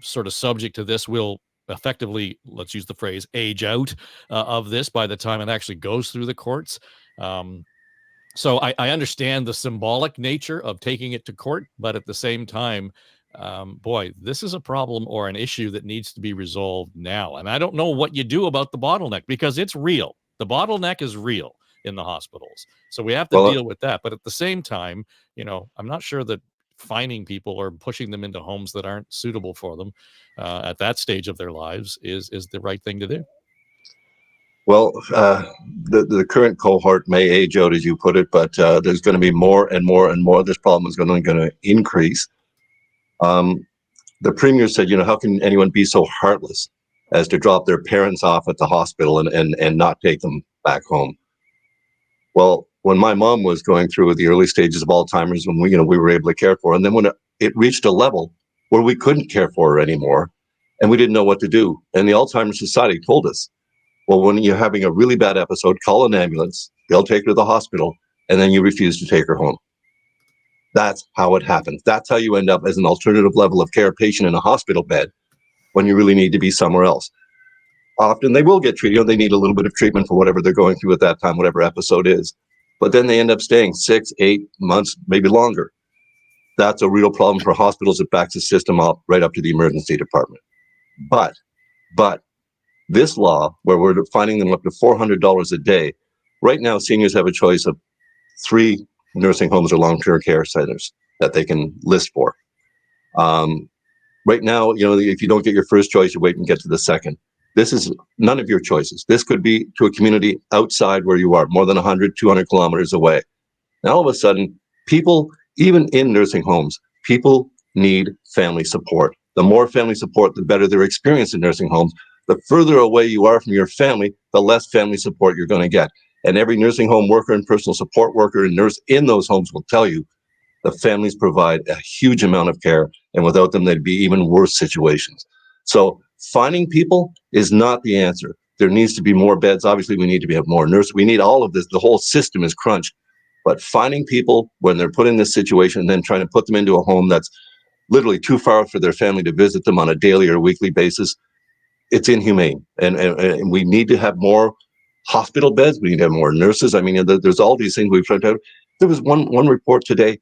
Speaker 5: sort of subject to this will effectively, let's use the phrase, age out of this by the time it actually goes through the courts. So I understand the symbolic nature of taking it to court, but at the same time, boy, this is a problem or an issue that needs to be resolved now. And I don't know what you do about the bottleneck, because it's real. The bottleneck is real in the hospitals. So we have to deal with that. But at the same time, I'm not sure that fining people or pushing them into homes that aren't suitable for them at that stage of their lives is the right thing to do.
Speaker 8: Well, the current cohort may age out, as you put it, but there's going to be more and more and more. This problem is going to increase. The Premier said, how can anyone be so heartless as to drop their parents off at the hospital and not take them back home? Well, when my mom was going through the early stages of Alzheimer's, when we were able to care for her, and then when it reached a level where we couldn't care for her anymore, and we didn't know what to do, and the Alzheimer's Society told us, well, when you're having a really bad episode, call an ambulance, they'll take her to the hospital, and then you refuse to take her home. That's how it happens. That's how you end up as an alternative level of care patient in a hospital bed when you really need to be somewhere else. Often they will get treated, they need a little bit of treatment for whatever they're going through at that time, whatever episode is. But then they end up staying 6, 8 months, maybe longer. That's a real problem for hospitals. It backs the system up right up to the emergency department. But this law, where we're fining them up to $400 a day, right now seniors have a choice of 3 nursing homes or long-term care centers that they can list for. Right now, if you don't get your first choice, you wait and get to the second. This is none of your choices. This could be to a community outside where you are, more than 100, 200 kilometers away. And all of a sudden, people, even in nursing homes, people need family support. The more family support, the better their experience in nursing homes. The further away you are from your family, the less family support you're going to get. And every nursing home worker and personal support worker and nurse in those homes will tell you the families provide a huge amount of care, and without them, they'd be even worse situations. So finding people is not the answer. There needs to be more beds. Obviously, we need to have more nurses. We need all of this. The whole system is crunched. But finding people when they're put in this situation and then trying to put them into a home that's literally too far for their family to visit them on a daily or weekly basis, it's inhumane. And we need to have more hospital beds. We need to have more nurses. I mean, there's all these things we've tried out. There was one report today,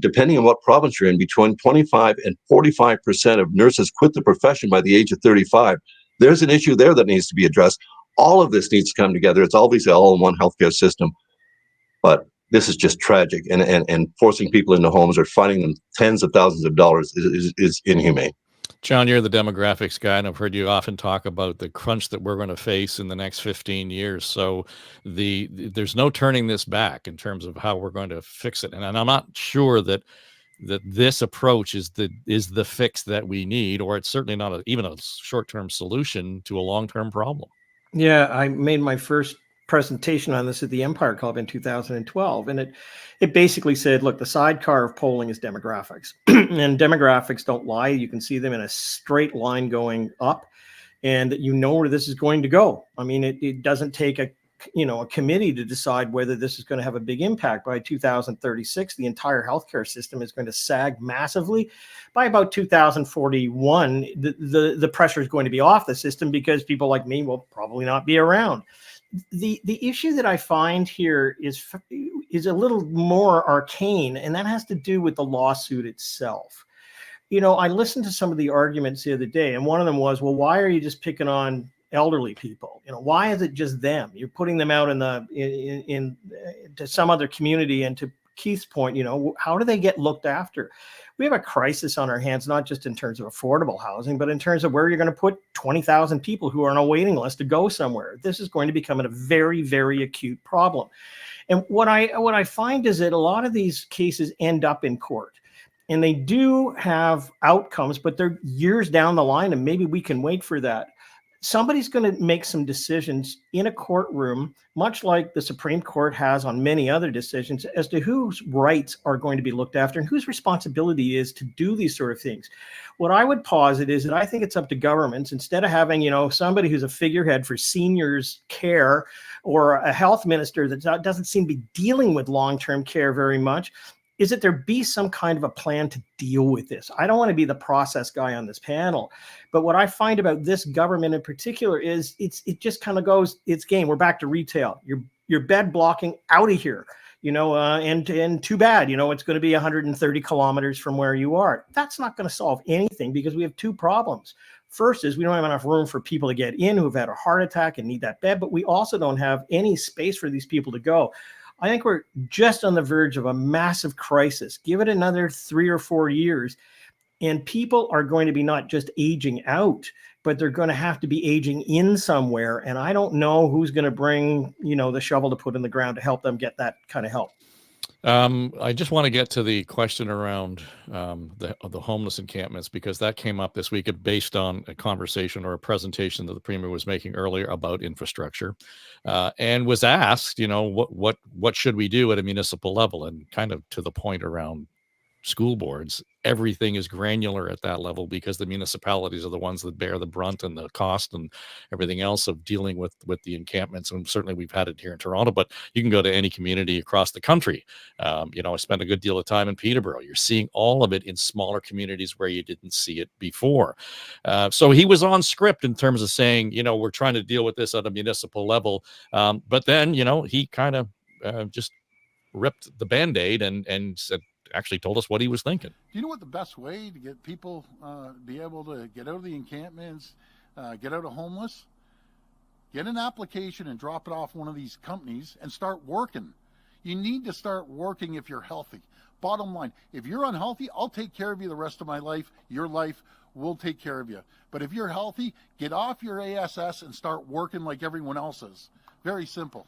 Speaker 8: depending on what province you're in, between 25 and 45% of nurses quit the profession by the age of 35. There's an issue there that needs to be addressed. All of this needs to come together. It's obviously all in one healthcare system, but this is just tragic. And forcing people into homes or finding them tens of thousands of dollars is inhumane.
Speaker 5: John, you're the demographics guy, and I've heard you often talk about the crunch that we're going to face in the next 15 years. So there's no turning this back in terms of how we're going to fix it. And I'm not sure that this approach is the fix that we need, or it's certainly not even a short-term solution to a long-term problem.
Speaker 7: Yeah, I made my first presentation on this at the Empire Club in 2012, and it basically said, look, the sidecar of polling is demographics, and demographics don't lie. You can see them in a straight line going up, and you know where this is going to go. I mean, it doesn't take a committee to decide whether this is going to have a big impact. By 2036, the entire healthcare system is going to sag massively. By about 2041, the pressure is going to be off the system because people like me will probably not be around. The issue that I find here is a little more arcane, and that has to do with the lawsuit itself. I listened to some of the arguments the other day, and one of them was, well, why are you just picking on elderly people? Why is it just them? You're putting them out to some other community. And to Keith's point, how do they get looked after? We have a crisis on our hands, not just in terms of affordable housing, but in terms of where you're going to put 20,000 people who are on a waiting list to go somewhere. This is going to become a very, very acute problem. And what I find is that a lot of these cases end up in court, and they do have outcomes, but they're years down the line, and maybe we can wait for that. somebody's going to make some decisions in a courtroom, much like the Supreme Court has on many other decisions, as to whose rights are going to be looked after and whose responsibility is to do these sort of things. What I would posit is that I think it's up to governments, instead of having, somebody who's a figurehead for seniors care, or a health minister that doesn't seem to be dealing with long-term care very much, is that there be some kind of a plan to deal with this. I don't want to be the process guy on this panel, but what I find about this government in particular is it just kind of goes, it's game. We're back to retail. You're bed blocking, out of here, and too bad, it's going to be 130 kilometers from where you are. That's not going to solve anything, because we have two problems. First is we don't have enough room for people to get in who've had a heart attack and need that bed, but we also don't have any space for these people to go. I think we're just on the verge of a massive crisis. Give it another 3 or 4 years, and people are going to be not just aging out, but they're going to have to be aging in somewhere. And I don't know who's going to bring, the shovel to put in the ground to help them get that kind of help.
Speaker 5: I just want to get to the question around the homeless encampments, because that came up this week based on a conversation or a presentation that the Premier was making earlier about infrastructure, and was asked, what should we do at a municipal level, and kind of to the point around school boards. Everything is granular at that level, because the municipalities are the ones that bear the brunt and the cost and everything else of dealing with the encampments. And certainly we've had it here in Toronto, but you can go to any community across the country. I spent a good deal of time in Peterborough. You're seeing all of it in smaller communities where you didn't see it before. So he was on script in terms of saying, we're trying to deal with this at a municipal level. But then, he kind of just ripped the Band-Aid and said, actually told us what he was thinking.
Speaker 4: Do you know what the best way to get people be able to get out of the encampments, get out of homeless? Get an application and drop it off one of these companies and start working. You need to start working if you're healthy. Bottom line, if you're unhealthy, I'll take care of you the rest of my life. Your life will take care of you. But if you're healthy, get off your ASS and start working like everyone else is. Very simple.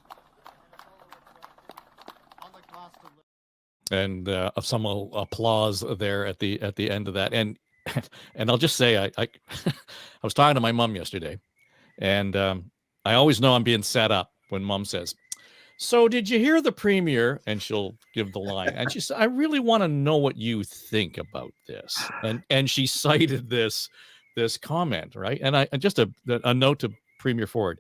Speaker 5: And some applause there at the end of that. And I'll just say, I was talking to my mom yesterday, and I always know I'm being set up when Mom says, "So did you hear the Premier?" And she'll give the line, and she said, "I really want to know what you think about this." And she cited this comment, right? And I just a note to Premier Ford.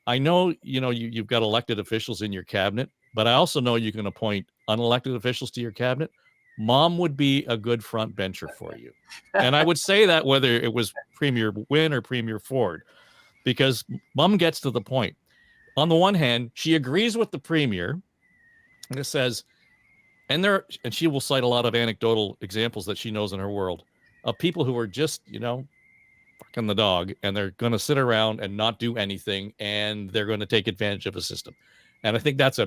Speaker 5: I know you've got elected officials in your cabinet, but I also know you can appoint unelected officials to your cabinet. Mom would be a good front bencher for you. And I would say that whether it was Premier Wynne or Premier Ford, because Mom gets to the point. On the one hand, she agrees with the Premier, and it says, and she will cite a lot of anecdotal examples that she knows in her world of people who are just, fucking the dog, and they're going to sit around and not do anything, and they're going to take advantage of a system. And I think that's a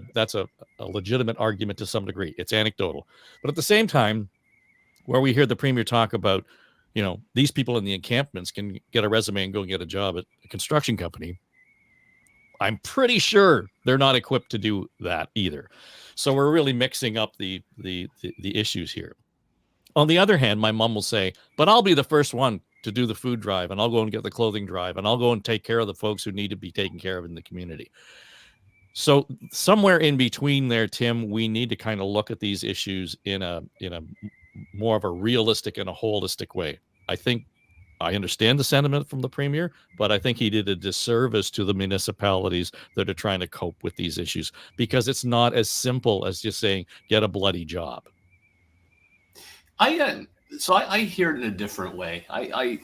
Speaker 5: legitimate argument to some degree. It's anecdotal. But at the same time, where we hear the Premier talk about, these people in the encampments can get a resume and go get a job at a construction company, I'm pretty sure they're not equipped to do that either. So we're really mixing up the issues here. On the other hand, my mom will say, but I'll be the first one to do the food drive, and I'll go and get the clothing drive, and I'll go and take care of the folks who need to be taken care of in the community. So somewhere in between there, Tim, we need to kind of look at these issues in a more of a realistic and a holistic way. I understand the sentiment from the Premier, but I think he did a disservice to the municipalities that are trying to cope with these issues, because it's not as simple as just saying, get a bloody job.
Speaker 6: I hear it in a different way. I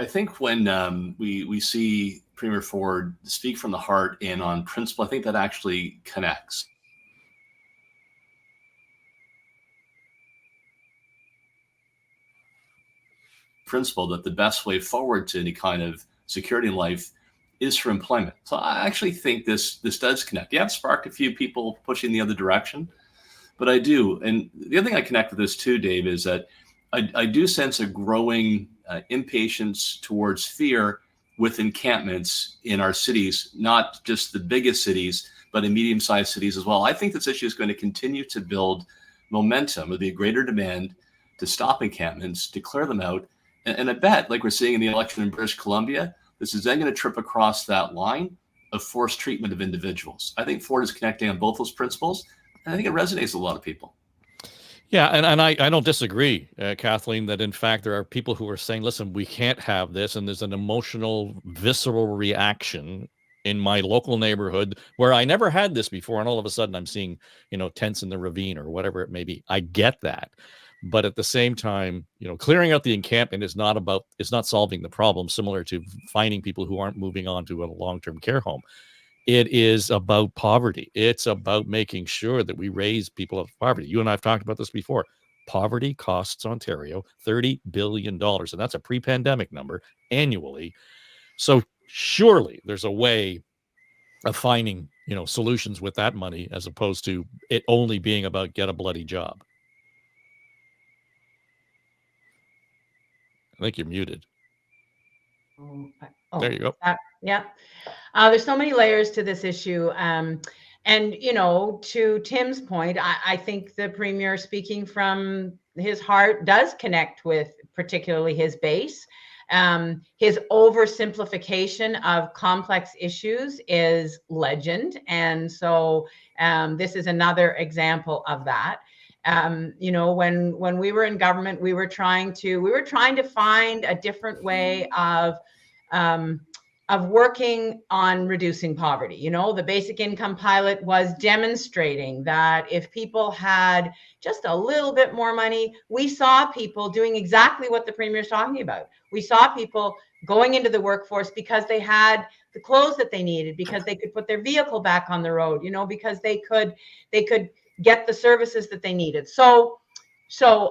Speaker 6: think when we see Premier Ford speak from the heart and on principle, I think that actually connects. Principle that the best way forward to any kind of security in life is for employment. So I actually think this does connect. Yeah, I've sparked a few people pushing the other direction, but I do. And the other thing I connect with this too, Dave, is that I do sense a growing impatience towards fear with encampments in our cities, not just the biggest cities, but in medium-sized cities as well. I think this issue is going to continue to build momentum. There'll be a greater demand to stop encampments, to clear them out. And I bet, like we're seeing in the election in British Columbia, this is then going to trip across that line of forced treatment of individuals. I think Ford is connecting on both those principles, and I think it resonates with a lot of people.
Speaker 5: Yeah, and I don't disagree, Kathleen, that in fact there are people who are saying, listen, we can't have this, and there's an emotional, visceral reaction in my local neighborhood where I never had this before, and all of a sudden I'm seeing, tents in the ravine or whatever it may be. I get that. But at the same time, clearing out the encampment is not solving the problem, similar to finding people who aren't moving on to a long-term care home. It is about poverty. It's about making sure that we raise people out of poverty. You and I have talked about this before. Poverty costs Ontario $30 billion, and that's a pre-pandemic number annually. So surely there's a way of finding, solutions with that money, as opposed to it only being about get a bloody job. I think you're muted. There you go.
Speaker 1: Yeah. There's so many layers to this issue. And, to Tim's point, I think the Premier, speaking from his heart, does connect with particularly his base. His oversimplification of complex issues is legend. And so this is another example of that. When we were in government, we were trying to find a different way of working on reducing poverty. The basic income pilot was demonstrating that if people had just a little bit more money, we saw people doing exactly what the Premier is talking about. We saw people going into the workforce because they had the clothes that they needed, because they could put their vehicle back on the road, because they could get the services that they needed. So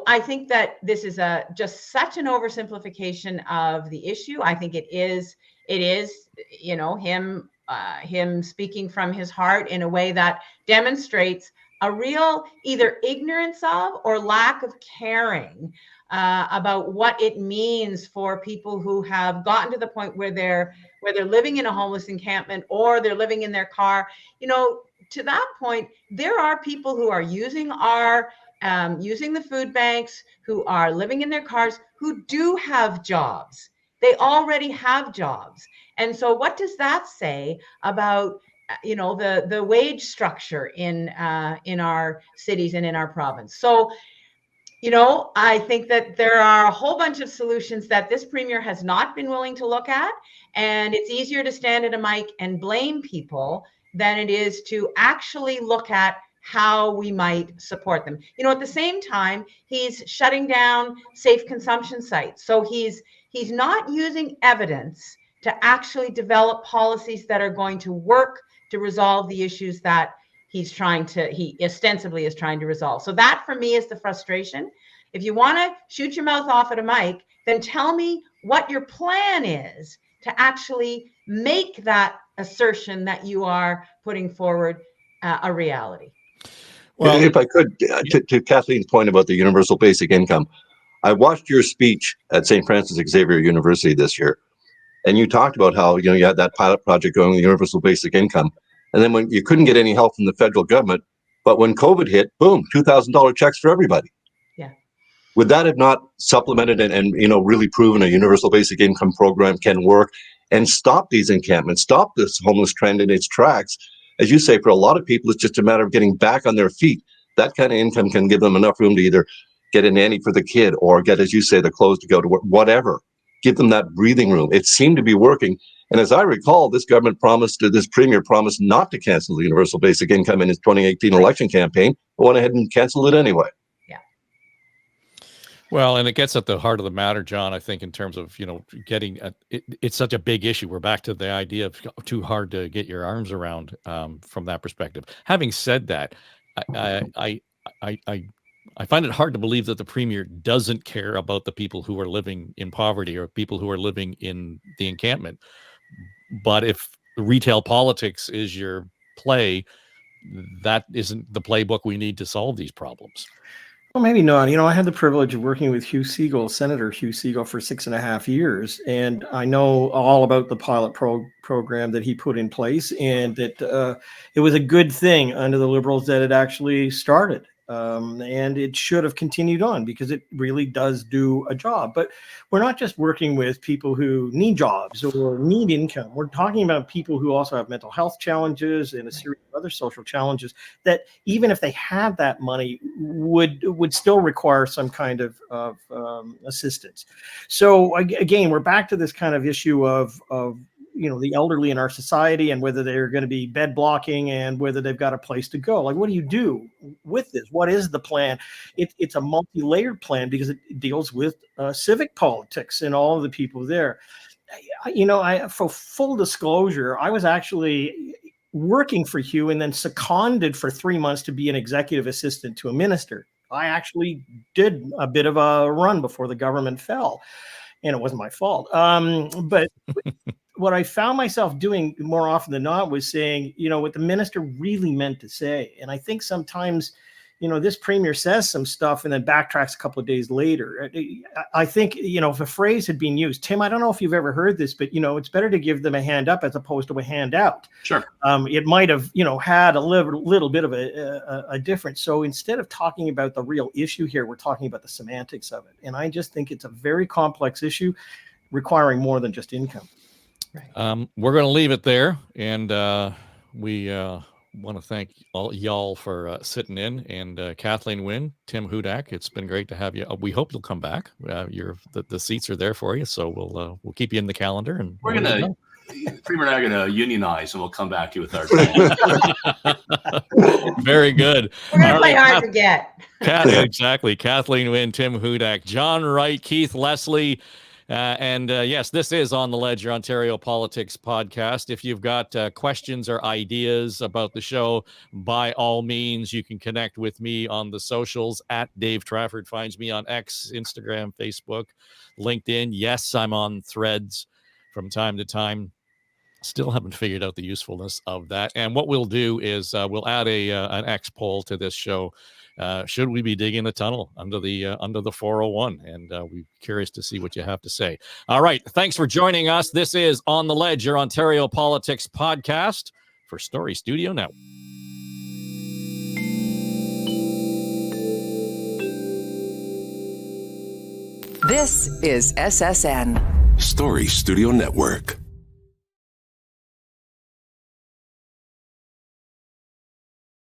Speaker 1: I think that this is just such an oversimplification of the issue. I think it is, him speaking from his heart in a way that demonstrates a real either ignorance of or lack of caring about what it means for people who have gotten to the point where they're living in a homeless encampment or they're living in their car. To that point, there are people who are using the food banks, who are living in their cars, who do have jobs. They already have jobs. And so what does that say about, the wage structure in our cities and in our province? So, I think that there are a whole bunch of solutions that this Premier has not been willing to look at. And it's easier to stand at a mic and blame people than it is to actually look at how we might support them. At the same time, he's shutting down safe consumption sites. So he's not using evidence to actually develop policies that are going to work to resolve the issues that he ostensibly is trying to resolve. So that for me is the frustration. If you want to shoot your mouth off at a mic, then tell me what your plan is to actually make that assertion that you are putting forward a reality.
Speaker 8: Well, if I could, to Kathleen's point about the universal basic income, I watched your speech at St. Francis Xavier University this year, and you talked about how you had that pilot project going, the universal basic income, and then when you couldn't get any help from the federal government, but when COVID hit, boom, $2,000 checks for everybody.
Speaker 1: Yeah.
Speaker 8: Would that have not supplemented and really proven a universal basic income program can work and stop these encampments, stop this homeless trend in its tracks? As you say, for a lot of people, it's just a matter of getting back on their feet. That kind of income can give them enough room to either get a nanny for the kid or get, as you say, the clothes to go to work, whatever. Give them that breathing room. It seemed to be working. And as I recall, this Premier promised not to cancel the universal basic income in his 2018 election campaign, but went ahead and canceled it anyway.
Speaker 5: Well, and it gets at the heart of the matter, John, I think, in terms of, it's such a big issue. We're back to the idea of too hard to get your arms around from that perspective. Having said that, I find it hard to believe that the Premier doesn't care about the people who are living in poverty or people who are living in the encampment. But if retail politics is your play, that isn't the playbook we need to solve these problems.
Speaker 7: Well, maybe not. I had the privilege of working with Senator Hugh Segal, for 6.5 years, and I know all about the pilot program that he put in place, and that it was a good thing under the Liberals that it actually started. and it should have continued on because it really does do a job. But we're not just working with people who need jobs or need income. We're talking about people who also have mental health challenges and a series of other social challenges that even if they had that money would still require some kind of assistance. So again, we're back to this kind of issue of the elderly in our society and whether they're going to be bed blocking and whether they've got a place to go. Like, what do you do with this? What is the plan? It's a multi-layered plan because it deals with civic politics and all of the people there. For full disclosure, I was actually working for Hugh and then seconded for 3 months to be an executive assistant to a minister. I actually did a bit of a run before the government fell, and it wasn't my fault. But what I found myself doing more often than not was saying, what the minister really meant to say. And I think sometimes, this premier says some stuff and then backtracks a couple of days later. I think, if a phrase had been used, Tim, I don't know if you've ever heard this, but, it's better to give them a hand up as opposed to a handout.
Speaker 6: Sure.
Speaker 7: It might have, had a little bit of a difference. So instead of talking about the real issue here, we're talking about the semantics of it. And I just think it's a very complex issue requiring more than just income.
Speaker 1: Right.
Speaker 5: We're going to leave it there, and we want to thank all y'all for sitting in. And Kathleen Wynne, Tim Hudak, it's been great to have you. We hope you'll come back. The seats are there for you, so we'll keep you in the calendar. And
Speaker 6: Premier and I are going to unionize, and we'll come back to you with our.
Speaker 5: Very good.
Speaker 1: We're going to play hard to get.
Speaker 5: Exactly. Kathleen Wynne, Tim Hudak, John Wright, Keith Leslie. Yes, this is On the Ledge, your Ontario Politics podcast. If you've got questions or ideas about the show, by all means, you can connect with me on the socials at Dave Trafford. Finds me on X, Instagram, Facebook, LinkedIn. Yes, I'm on Threads from time to time. Still haven't figured out the usefulness of that. And what we'll do is we'll add an X poll to this show. Should we be digging a tunnel under the 401? And we're curious to see what you have to say. All right. Thanks for joining us. This is On the Ledge, your Ontario Politics podcast for Story Studio Network.
Speaker 2: This is SSN.
Speaker 10: Story Studio Network.